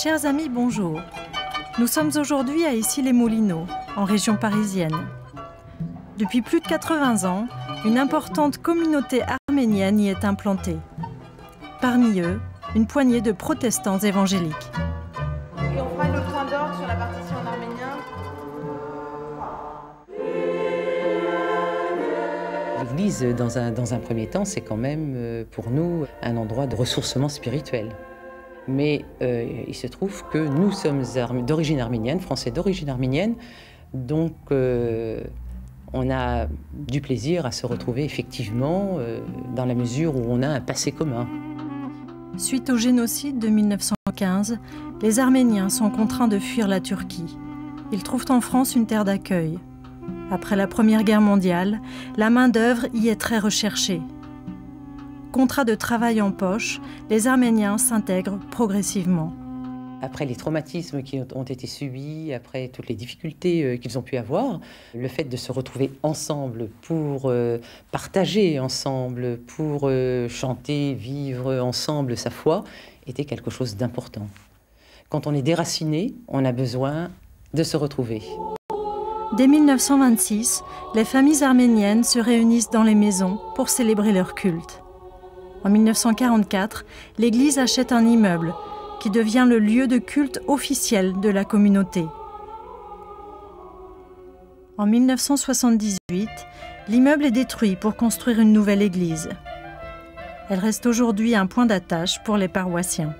Chers amis, bonjour. Nous sommes aujourd'hui à Issy-les-Moulineaux, en région parisienne. Depuis plus de 80 ans, une importante communauté arménienne y est implantée. Parmi eux, une poignée de protestants évangéliques. Et on fera le point d'orgue sur la partition en arménien. L'Église, dans un premier temps, c'est quand même pour nous un endroit de ressourcement spirituel. Mais il se trouve que nous sommes d'origine arménienne, français d'origine arménienne, donc on a du plaisir à se retrouver effectivement dans la mesure où on a un passé commun. Suite au génocide de 1915, les Arméniens sont contraints de fuir la Turquie. Ils trouvent en France une terre d'accueil. Après la Première Guerre mondiale, la main-d'œuvre y est très recherchée. Contrat de travail en poche, les Arméniens s'intègrent progressivement. Après les traumatismes qui ont été subis, après toutes les difficultés qu'ils ont pu avoir, le fait de se retrouver ensemble pour partager ensemble, pour chanter, vivre ensemble sa foi, était quelque chose d'important. Quand on est déraciné, on a besoin de se retrouver. Dès 1926, les familles arméniennes se réunissent dans les maisons pour célébrer leur culte. En 1944, l'Église achète un immeuble qui devient le lieu de culte officiel de la communauté. En 1978, l'immeuble est détruit pour construire une nouvelle église. Elle reste aujourd'hui un point d'attache pour les paroissiens.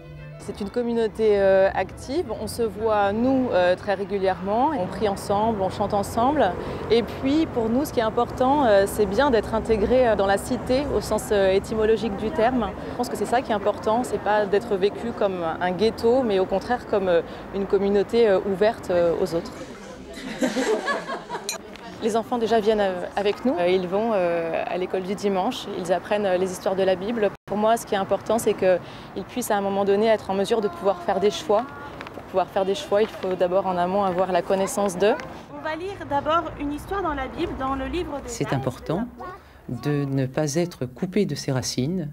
C'est une communauté active, on se voit nous très régulièrement, on prie ensemble, on chante ensemble. Et puis pour nous ce qui est important, c'est bien d'être intégré dans la cité au sens étymologique du terme. Je pense que c'est ça qui est important, c'est pas d'être vécu comme un ghetto, mais au contraire comme une communauté ouverte aux autres. Les enfants déjà viennent avec nous, ils vont à l'école du dimanche, ils apprennent les histoires de la Bible. Pour moi, ce qui est important, c'est qu'ils puissent à un moment donné être en mesure de pouvoir faire des choix. Pour pouvoir faire des choix, il faut d'abord en amont avoir la connaissance d'eux. On va lire d'abord une histoire dans la Bible, dans le livre de... C'est important de ne pas être coupé de ses racines.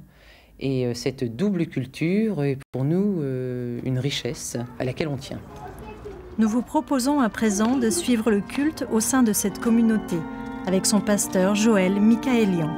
Et cette double culture est pour nous une richesse à laquelle on tient. Nous vous proposons à présent de suivre le culte au sein de cette communauté, avec son pasteur Joël Mikaélian.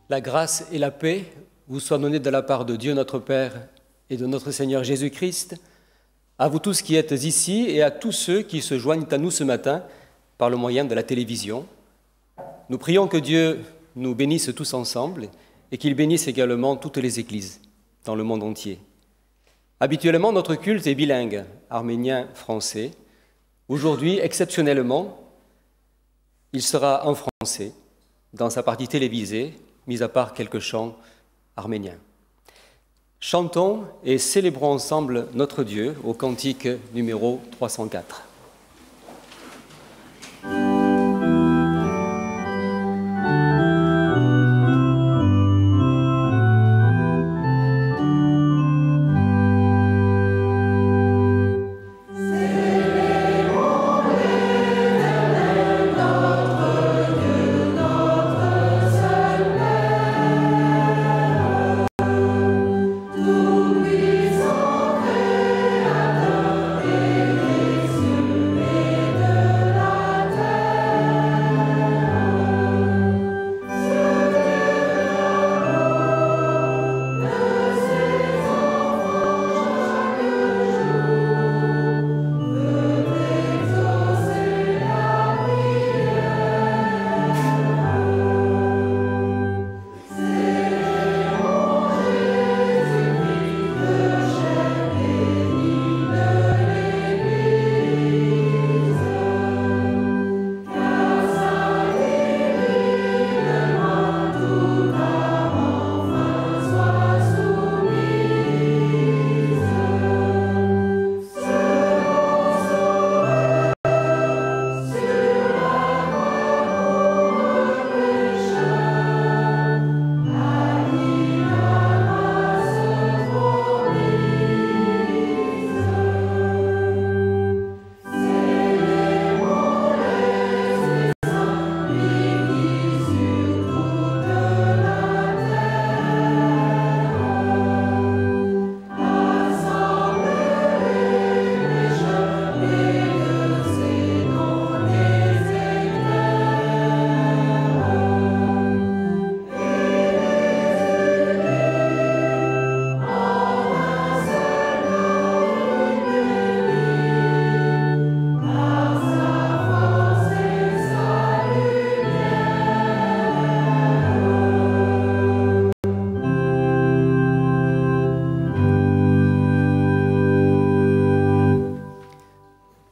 La grâce et la paix vous soient données de la part de Dieu notre Père et de notre Seigneur Jésus-Christ, à vous tous qui êtes ici et à tous ceux qui se joignent à nous ce matin par le moyen de la télévision. Nous prions que Dieu nous bénisse tous ensemble et qu'il bénisse également toutes les églises dans le monde entier. Habituellement, notre culte est bilingue, arménien-français. Aujourd'hui, exceptionnellement, il sera en français, dans sa partie télévisée, mis à part quelques chants arméniens. Chantons et célébrons ensemble notre Dieu au cantique numéro 304.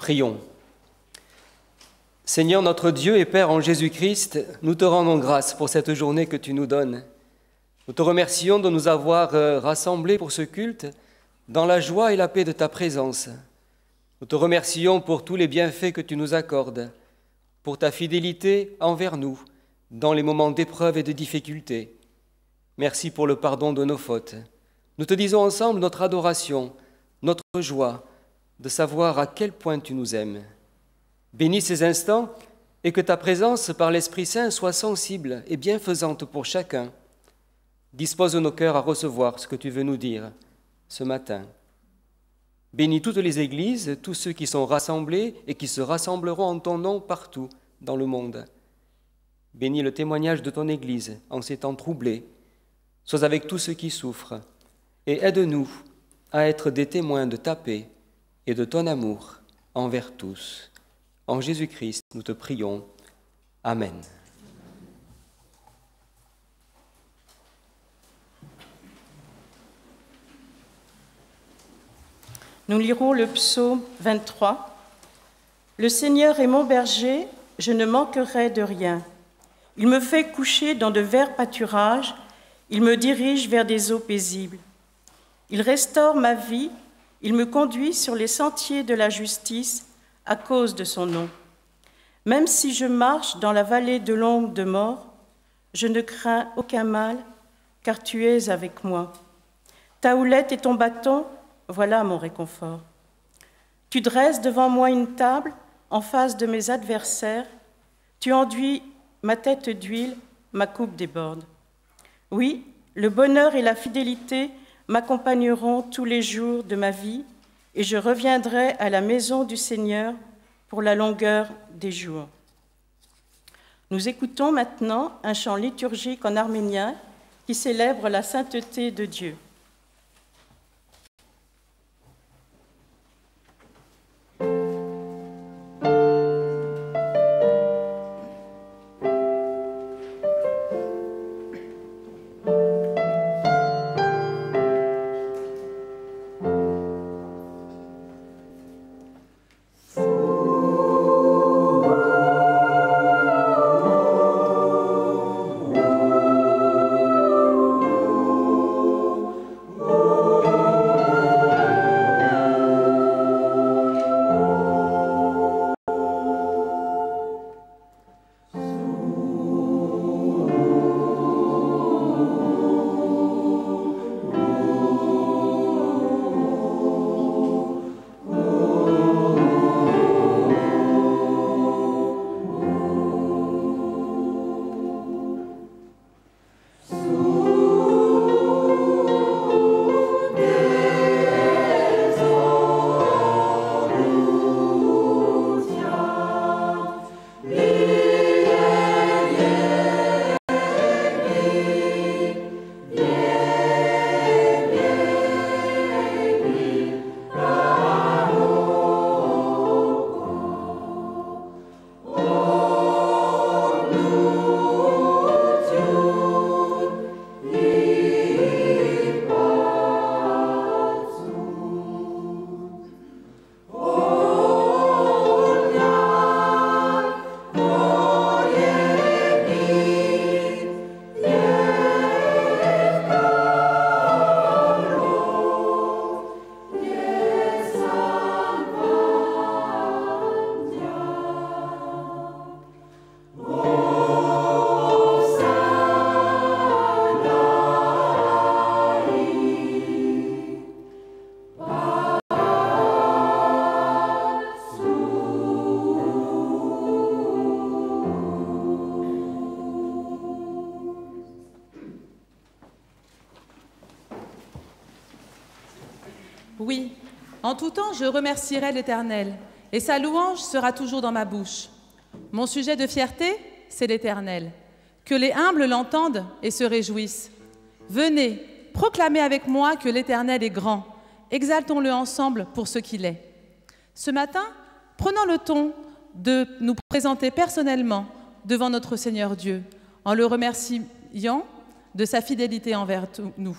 Prions. Seigneur notre Dieu et Père en Jésus-Christ, nous te rendons grâce pour cette journée que tu nous donnes. Nous te remercions de nous avoir rassemblés pour ce culte dans la joie et la paix de ta présence. Nous te remercions pour tous les bienfaits que tu nous accordes, pour ta fidélité envers nous dans les moments d'épreuve et de difficulté. Merci pour le pardon de nos fautes. Nous te disons ensemble notre adoration, notre joie de savoir à quel point tu nous aimes. Bénis ces instants et que ta présence par l'Esprit Saint soit sensible et bienfaisante pour chacun. Dispose nos cœurs à recevoir ce que tu veux nous dire ce matin. Bénis toutes les églises, tous ceux qui sont rassemblés et qui se rassembleront en ton nom partout dans le monde. Bénis le témoignage de ton Église en ces temps troublés. Sois avec tous ceux qui souffrent et aide-nous à être des témoins de ta paix et de ton amour envers tous. En Jésus-Christ, nous te prions. Amen. Nous lirons le psaume 23. Le Seigneur est mon berger, je ne manquerai de rien. Il me fait coucher dans de verts pâturages, il me dirige vers des eaux paisibles. Il restaure ma vie, il me conduit sur les sentiers de la justice à cause de son nom. Même si je marche dans la vallée de l'ombre de mort, je ne crains aucun mal, car tu es avec moi. Ta houlette et ton bâton, voilà mon réconfort. Tu dresses devant moi une table en face de mes adversaires. Tu enduis ma tête d'huile, ma coupe déborde. Oui, le bonheur et la fidélité m'accompagneront tous les jours de ma vie et je reviendrai à la maison du Seigneur pour la longueur des jours. Nous écoutons maintenant un chant liturgique en arménien qui célèbre la sainteté de Dieu. Oui, en tout temps, je remercierai l'Éternel, et sa louange sera toujours dans ma bouche. Mon sujet de fierté, c'est l'Éternel. Que les humbles l'entendent et se réjouissent. Venez, proclamez avec moi que l'Éternel est grand. Exaltons-le ensemble pour ce qu'il est. Ce matin, prenons le temps de nous présenter personnellement devant notre Seigneur Dieu, en le remerciant de sa fidélité envers nous.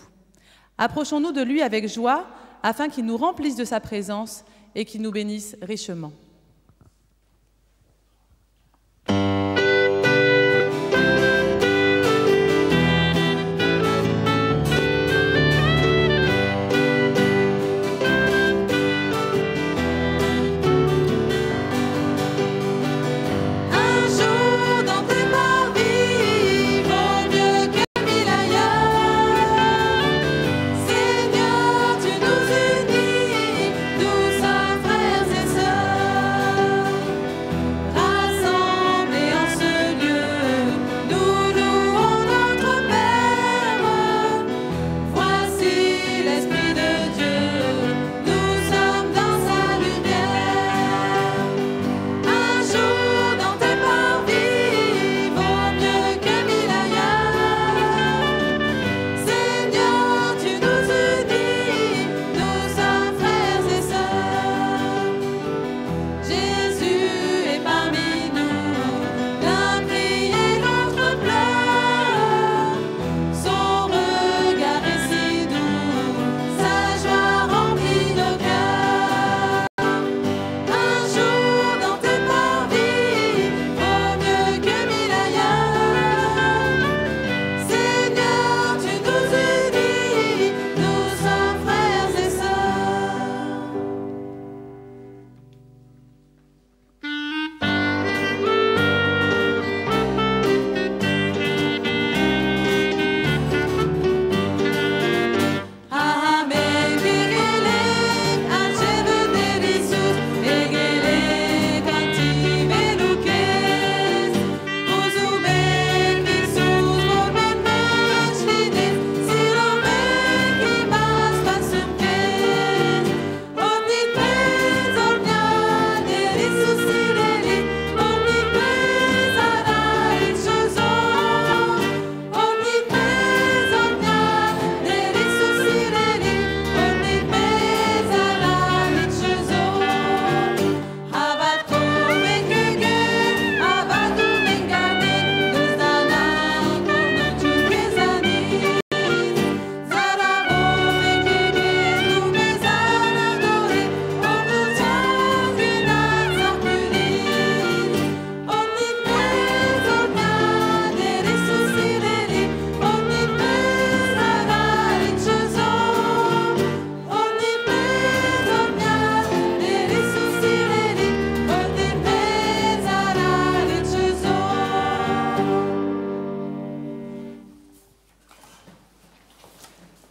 Approchons-nous de lui avec joie, afin qu'il nous remplisse de sa présence et qu'il nous bénisse richement.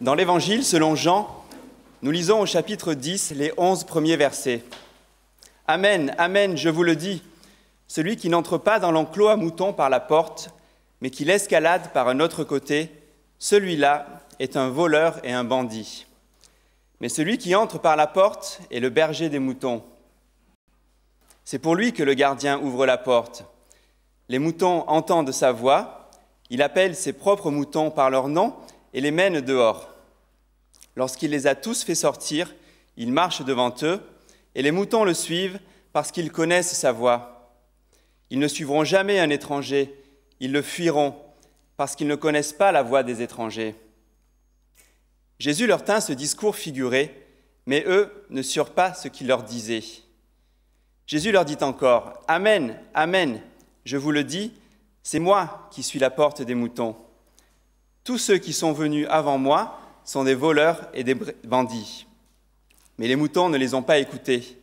Dans l'Évangile, selon Jean, nous lisons au chapitre 10 les 11 premiers versets. « Amen, amen, je vous le dis, celui qui n'entre pas dans l'enclos à moutons par la porte, mais qui l'escalade par un autre côté, celui-là est un voleur et un bandit. Mais celui qui entre par la porte est le berger des moutons. C'est pour lui que le gardien ouvre la porte. Les moutons entendent sa voix, il appelle ses propres moutons par leur nom et les mène dehors. Lorsqu'il les a tous fait sortir, il marche devant eux, et les moutons le suivent parce qu'ils connaissent sa voix. Ils ne suivront jamais un étranger, ils le fuiront parce qu'ils ne connaissent pas la voix des étrangers. » Jésus leur tint ce discours figuré, mais eux ne surent pas ce qu'il leur disait. Jésus leur dit encore, « Amen, amen, je vous le dis, c'est moi qui suis la porte des moutons. Tous ceux qui sont venus avant moi sont des voleurs et des bandits. Mais les moutons ne les ont pas écoutés.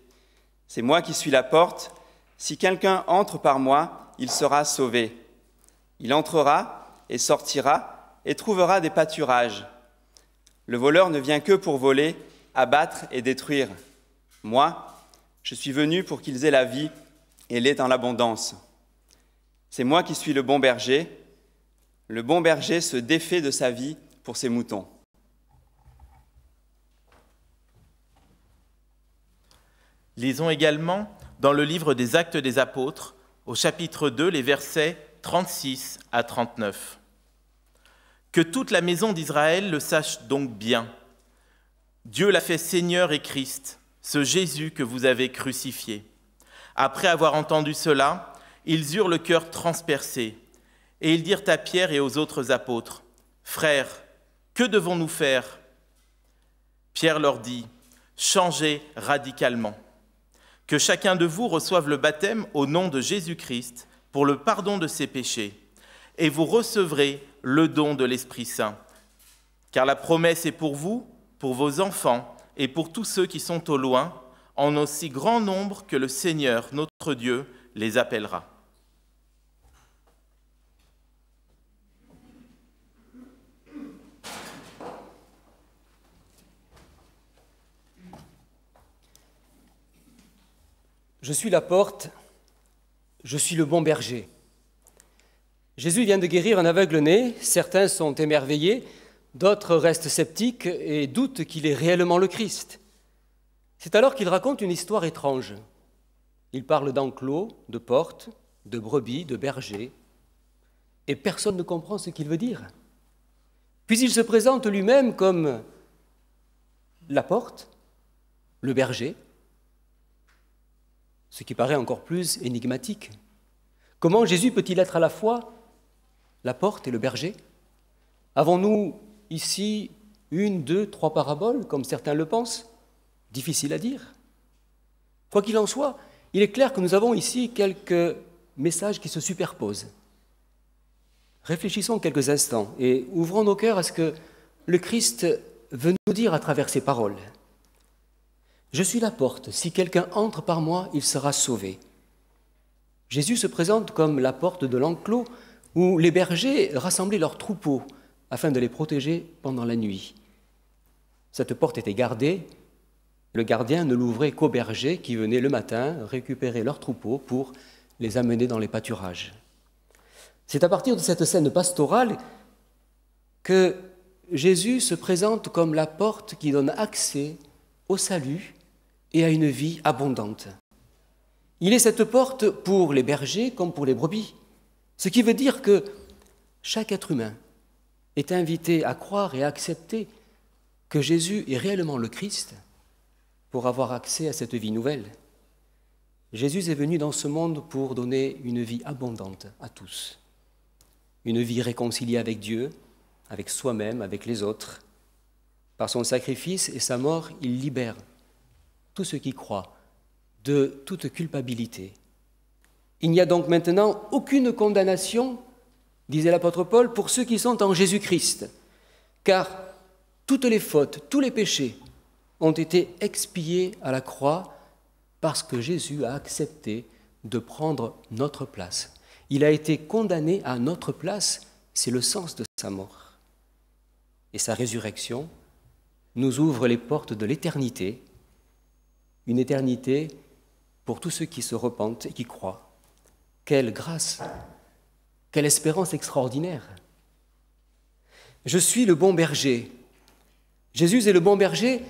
C'est moi qui suis la porte. Si quelqu'un entre par moi, il sera sauvé. Il entrera et sortira et trouvera des pâturages. Le voleur ne vient que pour voler, abattre et détruire. Moi, je suis venu pour qu'ils aient la vie et l'aient en abondance. C'est moi qui suis le bon berger. Le bon berger se défait de sa vie pour ses moutons. » Lisons également dans le livre des Actes des Apôtres, au chapitre 2, les versets 36 à 39. « Que toute la maison d'Israël le sache donc bien. Dieu l'a fait Seigneur et Christ, ce Jésus que vous avez crucifié. Après avoir entendu cela, ils eurent le cœur transpercé, et ils dirent à Pierre et aux autres apôtres, « Frères, que devons-nous faire ?» Pierre leur dit, « Changez radicalement. Que chacun de vous reçoive le baptême au nom de Jésus-Christ pour le pardon de ses péchés, et vous recevrez le don de l'Esprit Saint. Car la promesse est pour vous, pour vos enfants et pour tous ceux qui sont au loin, en aussi grand nombre que le Seigneur, notre Dieu, les appellera. » Je suis la porte, je suis le bon berger. Jésus vient de guérir un aveugle-né, certains sont émerveillés, d'autres restent sceptiques et doutent qu'il est réellement le Christ. C'est alors qu'il raconte une histoire étrange. Il parle d'enclos, de portes, de brebis, de bergers, et personne ne comprend ce qu'il veut dire. Puis il se présente lui-même comme la porte, le berger, ce qui paraît encore plus énigmatique. Comment Jésus peut-il être à la fois la porte et le berger? Avons-nous ici 1, 2, 3 paraboles, comme certains le pensent? Difficile à dire. Quoi qu'il en soit, il est clair que nous avons ici quelques messages qui se superposent. Réfléchissons quelques instants et ouvrons nos cœurs à ce que le Christ veut nous dire à travers ces paroles. Je suis la porte, si quelqu'un entre par moi, il sera sauvé. Jésus se présente comme la porte de l'enclos où les bergers rassemblaient leurs troupeaux afin de les protéger pendant la nuit. Cette porte était gardée, le gardien ne l'ouvrait qu'aux bergers qui venaient le matin récupérer leurs troupeaux pour les amener dans les pâturages. C'est à partir de cette scène pastorale que Jésus se présente comme la porte qui donne accès au salut et à une vie abondante. Il est cette porte pour les bergers comme pour les brebis, ce qui veut dire que chaque être humain est invité à croire et à accepter que Jésus est réellement le Christ pour avoir accès à cette vie nouvelle. Jésus est venu dans ce monde pour donner une vie abondante à tous, une vie réconciliée avec Dieu, avec soi-même, avec les autres. Par son sacrifice et sa mort, il libère tous ceux qui croient de toute culpabilité. Il n'y a donc maintenant aucune condamnation, disait l'apôtre Paul, pour ceux qui sont en Jésus-Christ, car toutes les fautes, tous les péchés ont été expiés à la croix parce que Jésus a accepté de prendre notre place. Il a été condamné à notre place, c'est le sens de sa mort. et sa résurrection nous ouvrent les portes de l'éternité, une éternité pour tous ceux qui se repentent et qui croient. Quelle grâce, quelle espérance extraordinaire! Je suis le bon berger. Jésus est le bon berger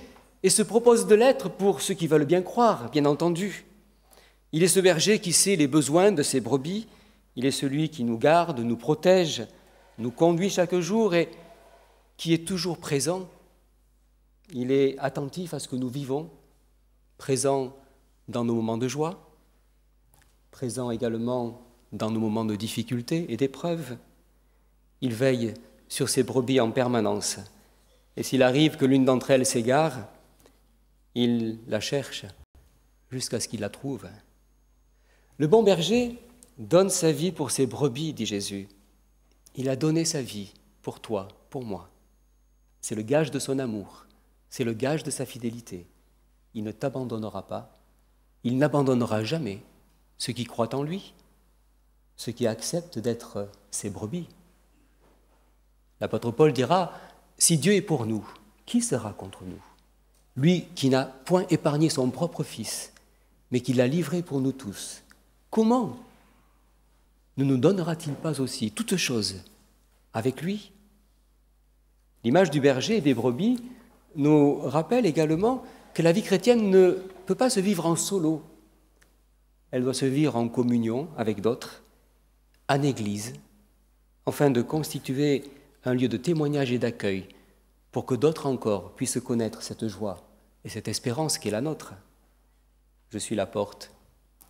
et se propose de l'être pour ceux qui veulent bien croire, bien entendu. Il est ce berger qui sait les besoins de ses brebis, il est celui qui nous garde, nous protège, nous conduit chaque jour et qui est toujours présent. Il est attentif à ce que nous vivons, présent dans nos moments de joie, présent également dans nos moments de difficulté et d'épreuve. Il veille sur ses brebis en permanence. Et s'il arrive que l'une d'entre elles s'égare, il la cherche jusqu'à ce qu'il la trouve. Le bon berger donne sa vie pour ses brebis, dit Jésus. Il a donné sa vie pour toi, pour moi. C'est le gage de son amour, c'est le gage de sa fidélité. Il ne t'abandonnera pas, il n'abandonnera jamais ceux qui croient en lui, ceux qui acceptent d'être ses brebis. L'apôtre Paul dira, si Dieu est pour nous, qui sera contre nous? Lui qui n'a point épargné son propre Fils, mais qui l'a livré pour nous tous, comment ne nous donnera-t-il pas aussi toutes choses avec lui? L'image du berger et des brebis nous rappelle également que la vie chrétienne ne peut pas se vivre en solo. Elle doit se vivre en communion avec d'autres, en Église, afin de constituer un lieu de témoignage et d'accueil pour que d'autres encore puissent connaître cette joie et cette espérance qui est la nôtre. Je suis la porte.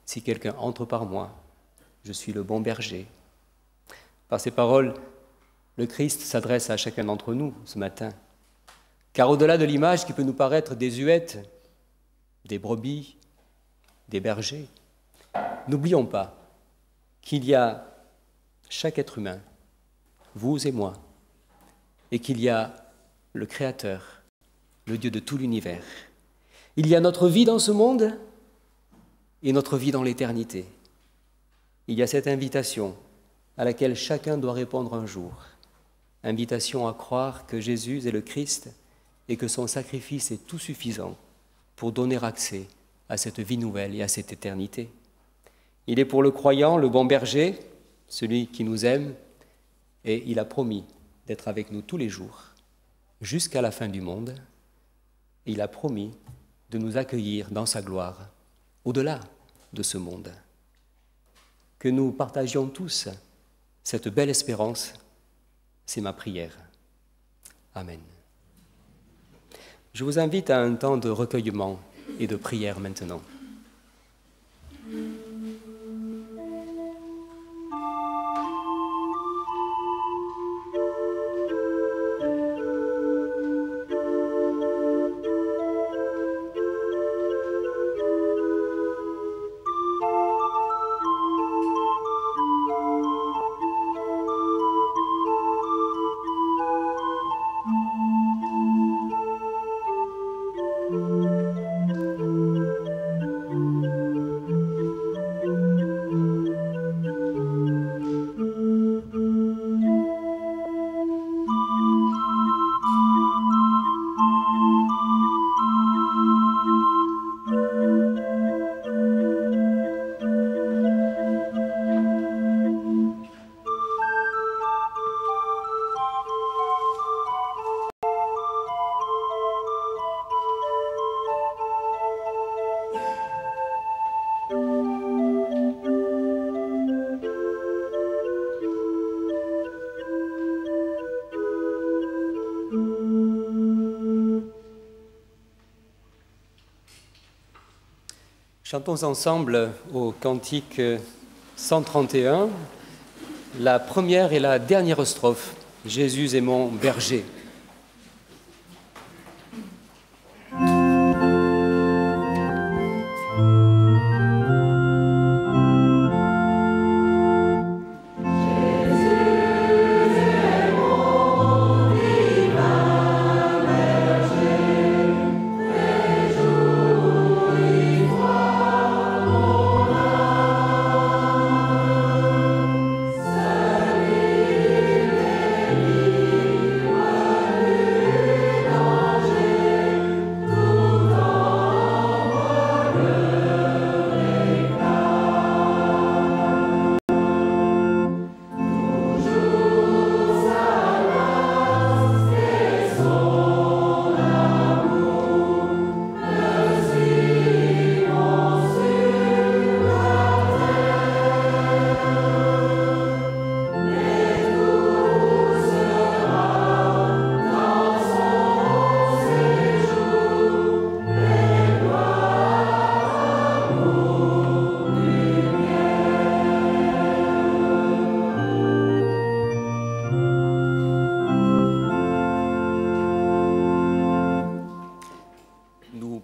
Si quelqu'un entre par moi, je suis le bon berger. Par ces paroles, le Christ s'adresse à chacun d'entre nous ce matin. Car au-delà de l'image qui peut nous paraître désuète, des brebis, des bergers, n'oublions pas qu'il y a chaque être humain, vous et moi, et qu'il y a le Créateur, le Dieu de tout l'univers. Il y a notre vie dans ce monde et notre vie dans l'éternité. Il y a cette invitation à laquelle chacun doit répondre un jour. Invitation à croire que Jésus est le Christ et que son sacrifice est tout suffisant pour donner accès à cette vie nouvelle et à cette éternité. Il est pour le croyant le bon berger, celui qui nous aime, et il a promis d'être avec nous tous les jours, jusqu'à la fin du monde. Et il a promis de nous accueillir dans sa gloire, au-delà de ce monde. Que nous partagions tous cette belle espérance, c'est ma prière. Amen. Je vous invite à un temps de recueillement et de prière maintenant. Chantons ensemble au cantique 131, la première et la dernière strophe. Jésus est mon berger. Wow.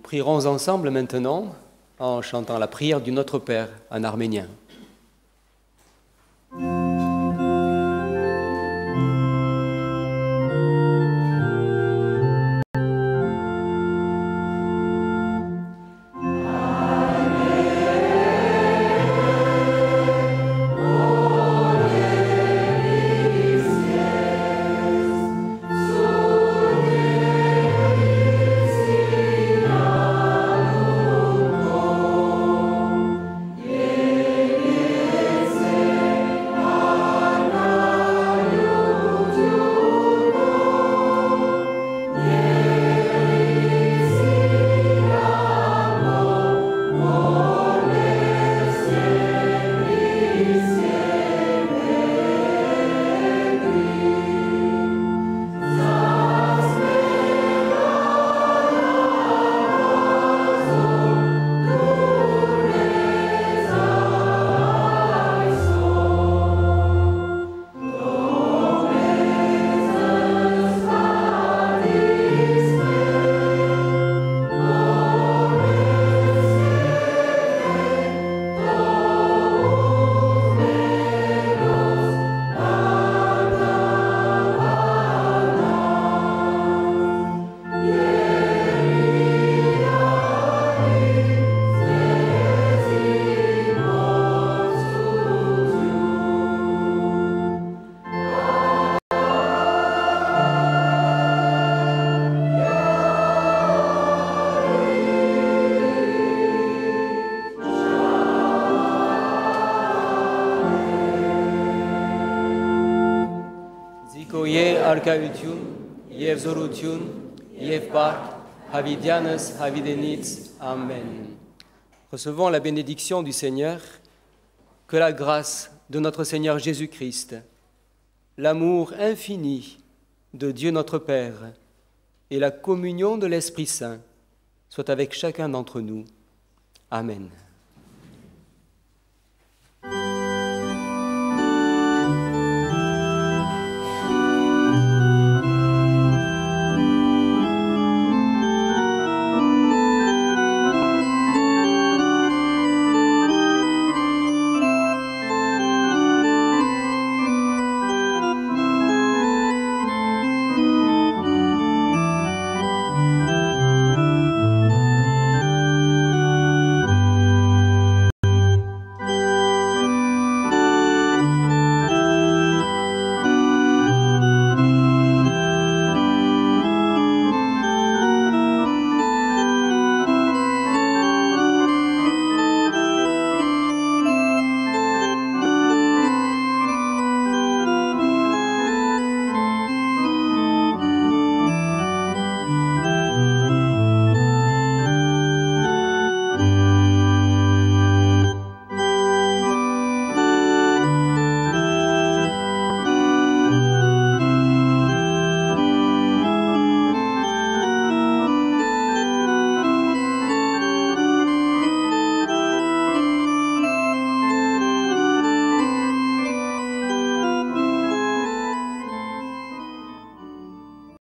prierons ensemble maintenant en chantant la prière du Notre Père en arménien. Arkaütyun, Yev Zorutyun, Yev Bak, Havidianes, Havidenitz. Amen. Recevons la bénédiction du Seigneur. Que la grâce de notre Seigneur Jésus-Christ, l'amour infini de Dieu notre Père et la communion de l'Esprit Saint soient avec chacun d'entre nous. Amen.